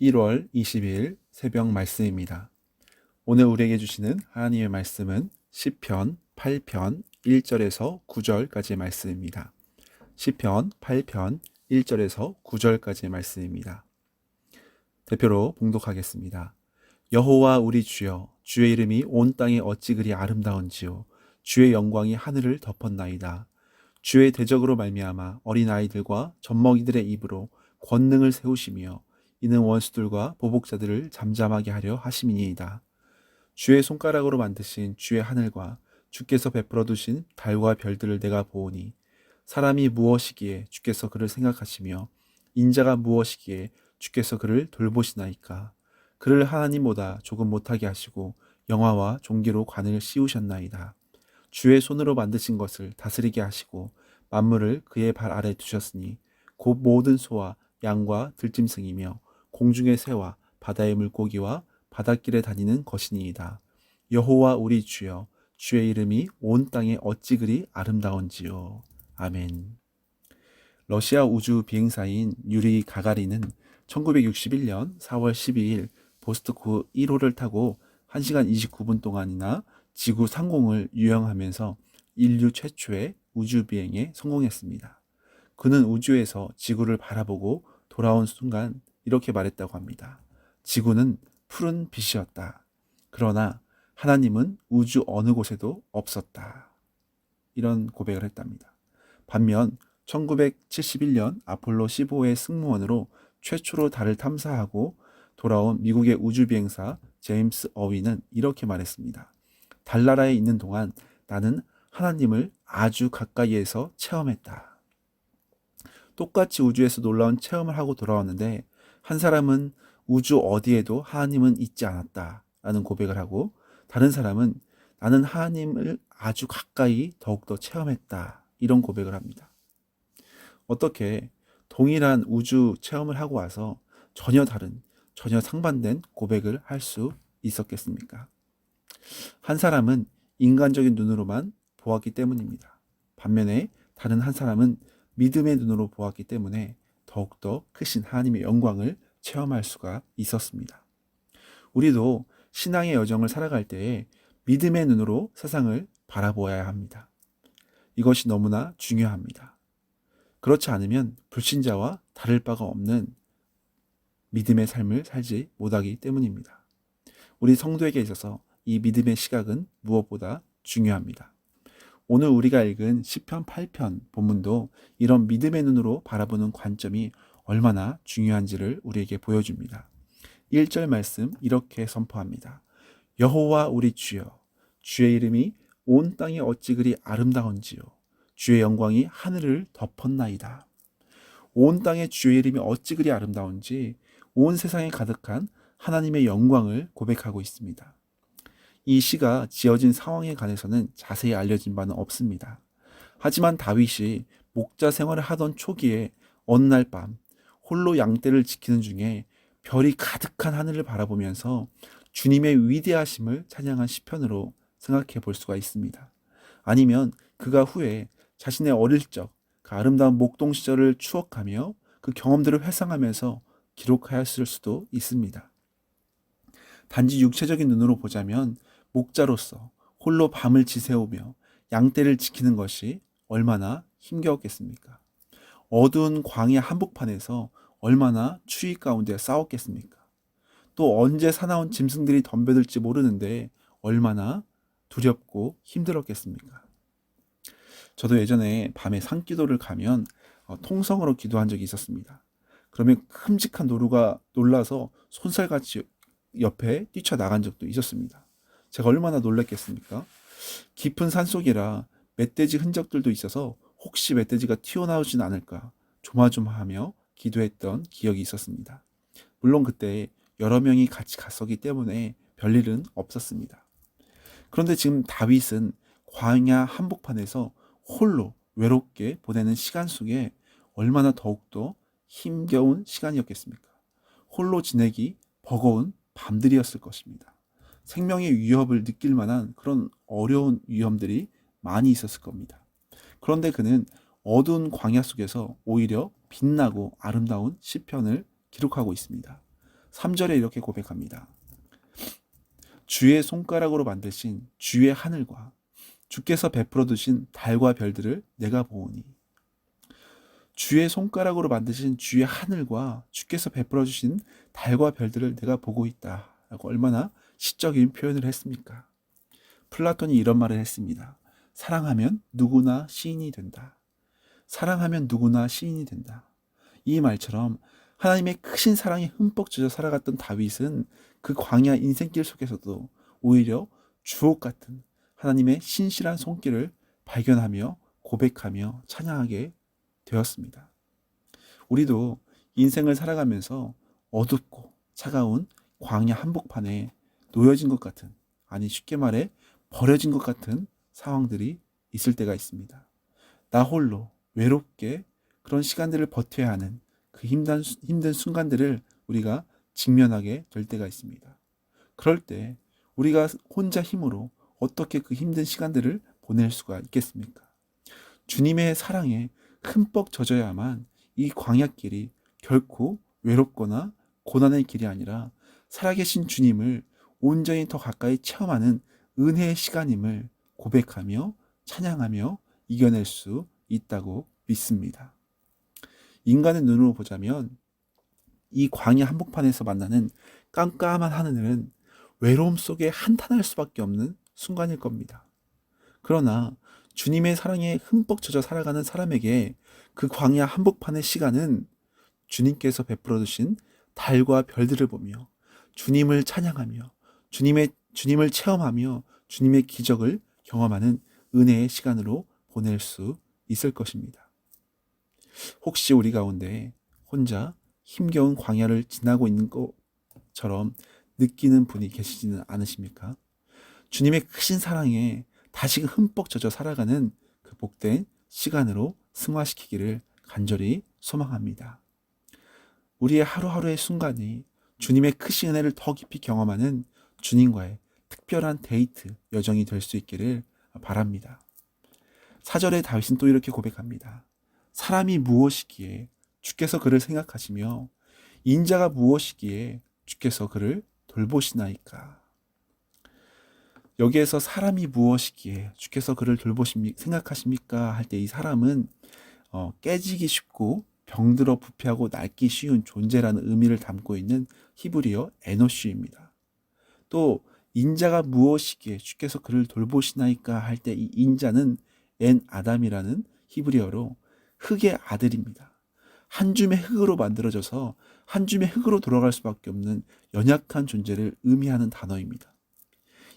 1월 20일 새벽 말씀입니다. 오늘 우리에게 주시는 하나님의 말씀은 시편 8편 1절에서 9절까지의 말씀입니다. 시편 8편 1절에서 9절까지의 말씀입니다. 대표로 봉독하겠습니다. 여호와 우리 주여, 주의 이름이 온 땅에 어찌 그리 아름다운지요. 주의 영광이 하늘을 덮었나이다. 주의 대적으로 말미암아 어린아이들과 젖먹이들의 입으로 권능을 세우시며 이는 원수들과 보복자들을 잠잠하게 하려 하심이니이다. 주의 손가락으로 만드신 주의 하늘과 주께서 베풀어 두신 달과 별들을 내가 보오니 사람이 무엇이기에 주께서 그를 생각하시며 인자가 무엇이기에 주께서 그를 돌보시나이까. 그를 하나님보다 조금 못하게 하시고 영화와 종기로 관을 씌우셨나이다. 주의 손으로 만드신 것을 다스리게 하시고 만물을 그의 발 아래 두셨으니 곧 모든 소와 양과 들짐승이며 공중의 새와 바다의 물고기와 바닷길에 다니는 것이니이다. 여호와 우리 주여, 주의 이름이 온 땅에 어찌 그리 아름다운지요. 아멘. 러시아 우주 비행사인 유리 가가린은 1961년 4월 12일 보스토크 1호를 타고 1시간 29분 동안이나 지구 상공을 유영하면서 인류 최초의 우주 비행에 성공했습니다. 그는 우주에서 지구를 바라보고 돌아온 순간 이렇게 말했다고 합니다. 지구는 푸른 빛이었다. 그러나 하나님은 우주 어느 곳에도 없었다. 이런 고백을 했답니다. 반면 1971년 아폴로 15의 승무원으로 최초로 달을 탐사하고 돌아온 미국의 우주비행사 제임스 어위는 이렇게 말했습니다. 달나라에 있는 동안 나는 하나님을 아주 가까이에서 체험했다. 똑같이 우주에서 놀라운 체험을 하고 돌아왔는데 한 사람은 우주 어디에도 하나님은 있지 않았다 라는 고백을 하고 다른 사람은 나는 하나님을 아주 가까이 더욱더 체험했다 이런 고백을 합니다. 어떻게 동일한 우주 체험을 하고 와서 전혀 다른, 전혀 상반된 고백을 할 수 있었겠습니까? 한 사람은 인간적인 눈으로만 보았기 때문입니다. 반면에 다른 한 사람은 믿음의 눈으로 보았기 때문에 더욱더 크신 하나님의 영광을 체험할 수가 있었습니다. 우리도 신앙의 여정을 살아갈 때에 믿음의 눈으로 세상을 바라보아야 합니다. 이것이 너무나 중요합니다. 그렇지 않으면 불신자와 다를 바가 없는 믿음의 삶을 살지 못하기 때문입니다. 우리 성도에게 있어서 이 믿음의 시각은 무엇보다 중요합니다. 오늘 우리가 읽은 시편 8편 본문도 이런 믿음의 눈으로 바라보는 관점이 얼마나 중요한지를 우리에게 보여줍니다. 1절 말씀 이렇게 선포합니다. 여호와 우리 주여, 주의 이름이 온 땅에 어찌 그리 아름다운지요. 주의 영광이 하늘을 덮었나이다. 온 땅에 주의 이름이 어찌 그리 아름다운지 온 세상에 가득한 하나님의 영광을 고백하고 있습니다. 이 시가 지어진 상황에 관해서는 자세히 알려진 바는 없습니다. 하지만 다윗이 목자 생활을 하던 초기에 어느 날 밤 홀로 양떼를 지키는 중에 별이 가득한 하늘을 바라보면서 주님의 위대하심을 찬양한 시편으로 생각해 볼 수가 있습니다. 아니면 그가 후에 자신의 어릴 적 그 아름다운 목동 시절을 추억하며 그 경험들을 회상하면서 기록하였을 수도 있습니다. 단지 육체적인 눈으로 보자면 목자로서 홀로 밤을 지새우며 양떼를 지키는 것이 얼마나 힘겨웠겠습니까? 어두운 광야 한복판에서 얼마나 추위 가운데 싸웠겠습니까? 또 언제 사나운 짐승들이 덤벼들지 모르는데 얼마나 두렵고 힘들었겠습니까? 저도 예전에 밤에 산기도를 가면 통성으로 기도한 적이 있었습니다. 그러면 큼직한 노루가 놀라서 손살같이 옆에 뛰쳐나간 적도 있었습니다. 제가 얼마나 놀랐겠습니까? 깊은 산속이라 멧돼지 흔적들도 있어서 혹시 멧돼지가 튀어나오진 않을까 조마조마하며 기도했던 기억이 있었습니다. 물론 그때 여러 명이 같이 갔었기 때문에 별일은 없었습니다. 그런데 지금 다윗은 광야 한복판에서 홀로 외롭게 보내는 시간 속에 얼마나 더욱더 힘겨운 시간이었겠습니까? 홀로 지내기 버거운 밤들이었을 것입니다. 생명의 위협을 느낄 만한 그런 어려운 위험들이 많이 있었을 겁니다. 그런데 그는 어두운 광야 속에서 오히려 빛나고 아름다운 시편을 기록하고 있습니다. 3절에 이렇게 고백합니다. 주의 손가락으로 만드신 주의 하늘과 주께서 베풀어 두신 달과 별들을 내가 보오니. 주의 손가락으로 만드신 주의 하늘과 주께서 베풀어 주신 달과 별들을 내가 보고 있다 라고 얼마나 시적인 표현을 했습니까? 플라톤이 이런 말을 했습니다. 사랑하면 누구나 시인이 된다. 사랑하면 누구나 시인이 된다. 이 말처럼 하나님의 크신 사랑에 흠뻑 젖어 살아갔던 다윗은 그 광야 인생길 속에서도 오히려 주옥 같은 하나님의 신실한 손길을 발견하며 고백하며 찬양하게 되었습니다. 우리도 인생을 살아가면서 어둡고 차가운 광야 한복판에 놓여진 것 같은, 아니 쉽게 말해 버려진 것 같은 상황들이 있을 때가 있습니다. 나 홀로 외롭게 그런 시간들을 버텨야 하는 그 힘든 순간들을 우리가 직면하게 될 때가 있습니다. 그럴 때 우리가 혼자 힘으로 어떻게 그 힘든 시간들을 보낼 수가 있겠습니까? 주님의 사랑에 흠뻑 젖어야만 이 광야길이 결코 외롭거나 고난의 길이 아니라 살아계신 주님을 온전히 더 가까이 체험하는 은혜의 시간임을 고백하며 찬양하며 이겨낼 수 있다고 믿습니다. 인간의 눈으로 보자면 이 광야 한복판에서 만나는 깜깜한 하늘은 외로움 속에 한탄할 수밖에 없는 순간일 겁니다. 그러나 주님의 사랑에 흠뻑 젖어 살아가는 사람에게 그 광야 한복판의 시간은 주님께서 베풀어 주신 달과 별들을 보며 주님을 찬양하며 주님을 체험하며 주님의 기적을 경험하는 은혜의 시간으로 보낼 수 있을 것입니다. 혹시 우리 가운데 혼자 힘겨운 광야를 지나고 있는 것처럼 느끼는 분이 계시지는 않으십니까? 주님의 크신 사랑에 다시금 흠뻑 젖어 살아가는 그 복된 시간으로 승화시키기를 간절히 소망합니다. 우리의 하루하루의 순간이 주님의 크신 은혜를 더 깊이 경험하는 주님과의 특별한 데이트 여정이 될 수 있기를 바랍니다. 4절에 다윗은 또 이렇게 고백합니다. 사람이 무엇이기에 주께서 그를 생각하시며 인자가 무엇이기에 주께서 그를 돌보시나이까. 여기에서 사람이 무엇이기에 주께서 그를 생각하십니까 할 때 이 사람은 깨지기 쉽고 병들어 부패하고 낡기 쉬운 존재라는 의미를 담고 있는 히브리어 에노쉬입니다. 또 인자가 무엇이기에 주께서 그를 돌보시나이까 할 때 이 인자는 엔 아담이라는 히브리어로 흙의 아들입니다. 한 줌의 흙으로 만들어져서 한 줌의 흙으로 돌아갈 수밖에 없는 연약한 존재를 의미하는 단어입니다.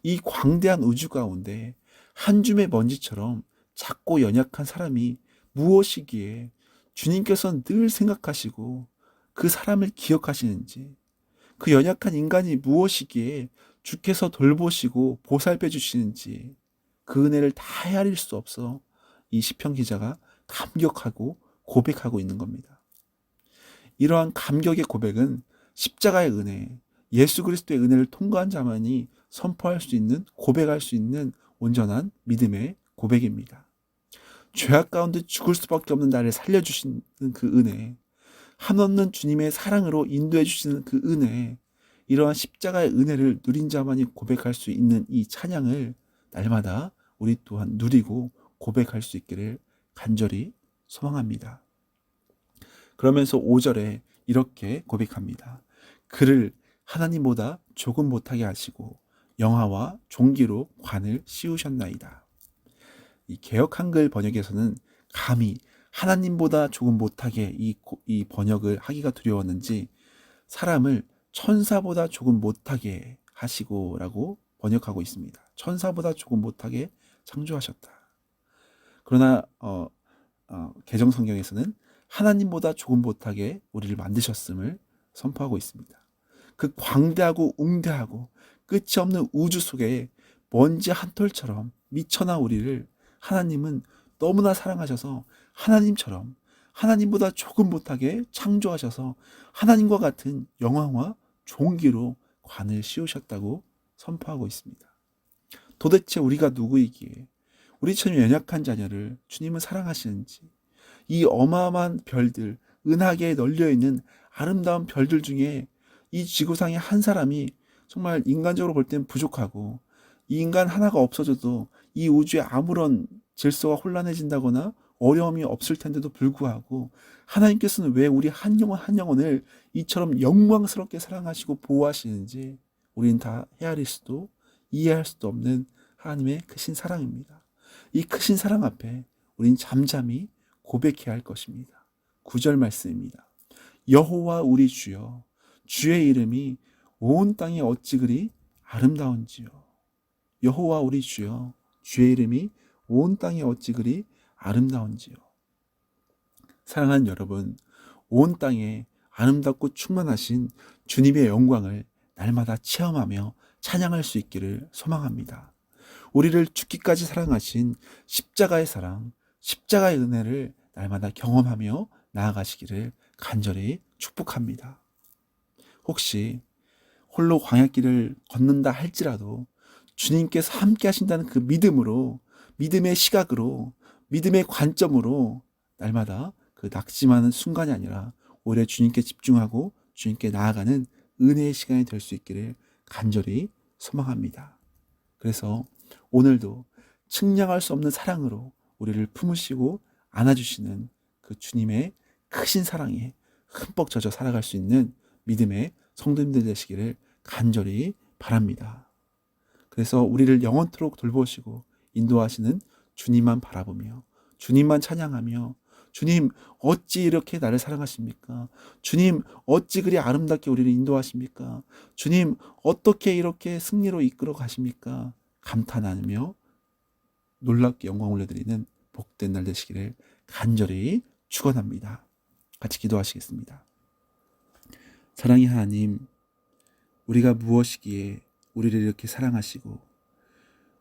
이 광대한 우주 가운데 한 줌의 먼지처럼 작고 연약한 사람이 무엇이기에 주님께서는 늘 생각하시고 그 사람을 기억하시는지, 그 연약한 인간이 무엇이기에 주께서 돌보시고 보살펴 주시는지 그 은혜를 다 헤아릴 수 없어 이 시편 기자가 감격하고 고백하고 있는 겁니다. 이러한 감격의 고백은 십자가의 은혜, 예수 그리스도의 은혜를 통과한 자만이 선포할 수 있는, 고백할 수 있는 온전한 믿음의 고백입니다. 죄악 가운데 죽을 수밖에 없는 나를 살려주시는 그 은혜, 한없는 주님의 사랑으로 인도해 주시는 그 은혜, 이러한 십자가의 은혜를 누린 자만이 고백할 수 있는 이 찬양을 날마다 우리 또한 누리고 고백할 수 있기를 간절히 소망합니다. 그러면서 5절에 이렇게 고백합니다. 그를 하나님보다 조금 못하게 하시고 영화와 종기로 관을 씌우셨나이다. 이 개역 한글 번역에서는 감히 하나님보다 조금 못하게 이 번역을 하기가 두려웠는지 사람을 천사보다 조금 못하게 하시고라고 번역하고 있습니다. 천사보다 조금 못하게 창조하셨다. 그러나 개정 성경에서는 하나님보다 조금 못하게 우리를 만드셨음을 선포하고 있습니다. 그 광대하고 웅대하고 끝이 없는 우주 속에 먼지 한 톨처럼 미쳐난 우리를 하나님은 너무나 사랑하셔서 하나님처럼 하나님보다 조금 못하게 창조하셔서 하나님과 같은 영광과 존귀로 관을 씌우셨다고 선포하고 있습니다. 도대체 우리가 누구이기에 우리처럼 연약한 자녀를 주님은 사랑하시는지, 이 어마어마한 별들, 은하계에 널려있는 아름다운 별들 중에 이 지구상에 한 사람이 정말 인간적으로 볼 땐 부족하고, 이 인간 하나가 없어져도 이 우주에 아무런 질서가 혼란해진다거나 어려움이 없을 텐데도 불구하고, 하나님께서는 왜 우리 한 영혼 한 영혼을 이처럼 영광스럽게 사랑하시고 보호하시는지 우리는 다 헤아릴 수도 이해할 수도 없는 하나님의 크신 사랑입니다. 이 크신 사랑 앞에 우린 잠잠히 고백해야 할 것입니다. 9절 말씀입니다. 여호와 우리 주여, 주의 이름이 온 땅에 어찌 그리 아름다운지요. 여호와 우리 주여, 주의 이름이 온 땅에 어찌 그리 아름다운지요. 사랑하는 여러분, 온 땅에 아름답고 충만하신 주님의 영광을 날마다 체험하며 찬양할 수 있기를 소망합니다. 우리를 죽기까지 사랑하신 십자가의 사랑, 십자가의 은혜를 날마다 경험하며 나아가시기를 간절히 축복합니다. 혹시 홀로 광야길을 걷는다 할지라도 주님께서 함께 하신다는 그 믿음으로, 믿음의 시각으로, 믿음의 관점으로 날마다 그 낙심하는 순간이 아니라 오히려 주님께 집중하고 주님께 나아가는 은혜의 시간이 될 수 있기를 간절히 소망합니다. 그래서 오늘도 측량할 수 없는 사랑으로 우리를 품으시고 안아주시는 그 주님의 크신 사랑에 흠뻑 젖어 살아갈 수 있는 믿음의 성도님들 되시기를 간절히 바랍니다. 그래서 우리를 영원토록 돌보시고 인도하시는 주님만 바라보며 주님만 찬양하며, 주님 어찌 이렇게 나를 사랑하십니까? 주님 어찌 그리 아름답게 우리를 인도하십니까? 주님 어떻게 이렇게 승리로 이끌어 가십니까? 감탄하며 놀랍게 영광 올려드리는 복된 날 되시기를 간절히 축원합니다. 같이 기도하시겠습니다. 사랑의 하나님, 우리가 무엇이기에 우리를 이렇게 사랑하시고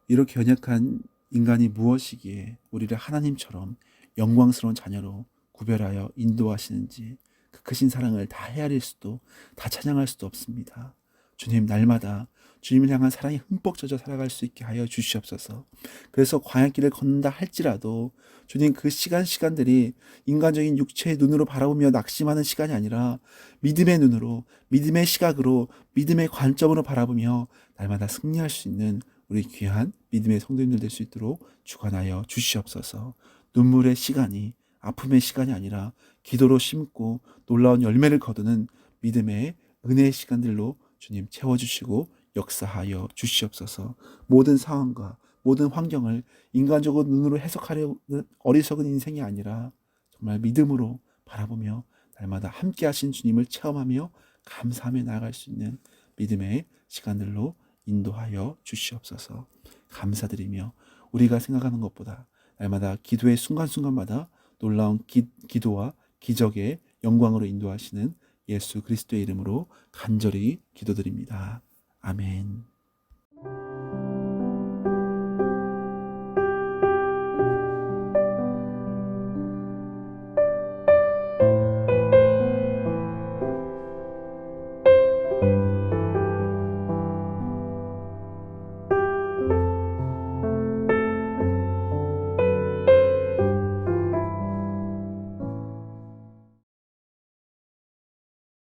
이렇게 연약한 인간이 무엇이기에 우리를 하나님처럼 영광스러운 자녀로 구별하여 인도하시는지 그 크신 사랑을 다 헤아릴 수도 다 찬양할 수도 없습니다. 주님, 날마다 주님을 향한 사랑이 흠뻑 젖어 살아갈 수 있게 하여 주시옵소서. 그래서 광야길을 걷는다 할지라도 주님, 그 시간들이 인간적인 육체의 눈으로 바라보며 낙심하는 시간이 아니라 믿음의 눈으로, 믿음의 시각으로, 믿음의 관점으로 바라보며 날마다 승리할 수 있는 우리 귀한 믿음의 성도님들 될 수 있도록 주관하여 주시옵소서. 눈물의 시간이 아픔의 시간이 아니라 기도로 심고 놀라운 열매를 거두는 믿음의 은혜의 시간들로 주님 채워주시고 역사하여 주시옵소서. 모든 상황과 모든 환경을 인간적으로 눈으로 해석하려는 어리석은 인생이 아니라 정말 믿음으로 바라보며 날마다 함께 하신 주님을 체험하며 감사하며 나아갈 수 있는 믿음의 시간들로 인도하여 주시옵소서. 감사드리며 우리가 생각하는 것보다 날마다 기도의 순간순간마다 놀라운 기도와 기적의 영광으로 인도하시는 예수 그리스도의 이름으로 간절히 기도드립니다. 아멘.